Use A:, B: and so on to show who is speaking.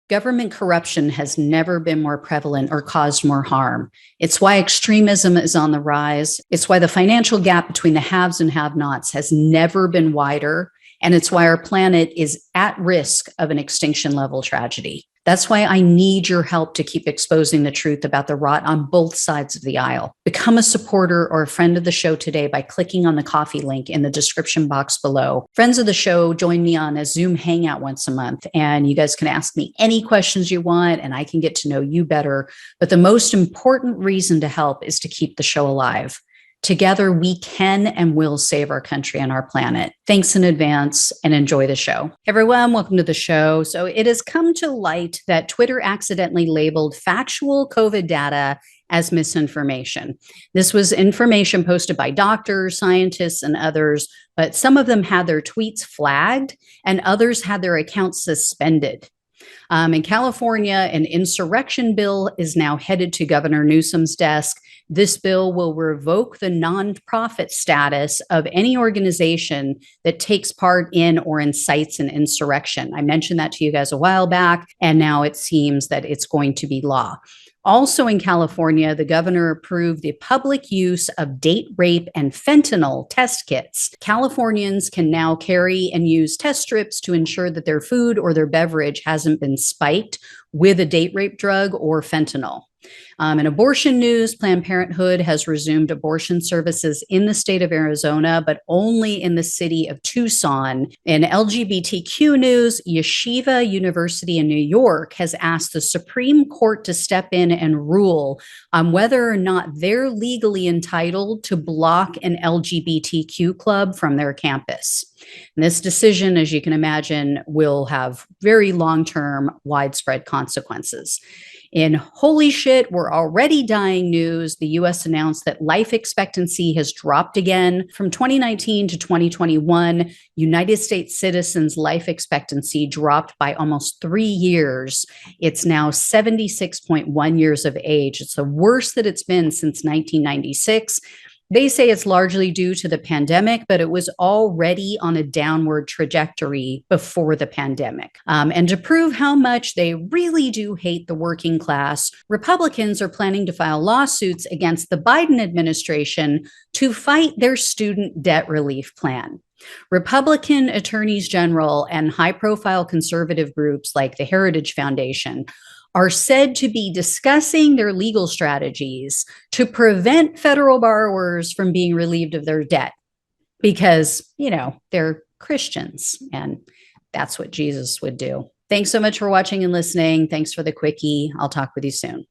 A: Government corruption has never been more prevalent or caused more harm. It's why extremism is on the rise. It's why the financial gap between the haves and have-nots has never been wider. And it's why our planet is at risk of an extinction level tragedy. That's why I need your help to keep exposing the truth about the rot on both sides of the aisle. Become a supporter or a friend of the show today by clicking on the coffee link in the description box below. Friends of the show join me on a Zoom hangout once a month, and you guys can ask me any questions you want, and I can get to know you better. But the most important reason to help is to keep the show alive. Together, we can and will save our country and our planet. Thanks in advance and enjoy the show. Everyone, welcome to the show. So it has come to light that Twitter accidentally labeled factual COVID data as misinformation. This was information posted by doctors, scientists, and others, but some of them had their tweets flagged and others had their accounts suspended. In California, an insurrection bill is now headed to Governor Newsom's desk. This bill will revoke the nonprofit status of any organization that takes part in or incites an insurrection. I mentioned that to you guys a while back, and now it seems that it's going to be law. Also in California, the governor approved the public use of date rape and fentanyl test kits. Californians can now carry and use test strips to ensure that their food or their beverage hasn't been spiked with a date rape drug or fentanyl. In abortion news, Planned Parenthood has resumed abortion services in the state of Arizona, but only in the city of Tucson. In LGBTQ news, Yeshiva University in New York has asked the Supreme Court to step in and rule on whether or not they're legally entitled to block an LGBTQ club from their campus. And this decision, as you can imagine, will have very long-term, widespread consequences. In holy shit, we're already dying news, the U.S. announced that life expectancy has dropped again. From 2019 to 2021, United States citizens' life expectancy dropped by almost 3 years. It's now 76.1 years of age. It's the worst that it's been since 1996. They say it's largely due to the pandemic, but it was already on a downward trajectory before the pandemic. And to prove how much they really do hate the working class, Republicans are planning to file lawsuits against the Biden administration to fight their student debt relief plan. Republican attorneys general and high-profile conservative groups like the Heritage Foundation are said to be discussing their legal strategies to prevent federal borrowers from being relieved of their debt because, they're Christians and that's what Jesus would do. Thanks so much for watching and listening. Thanks for the quickie. I'll talk with you soon.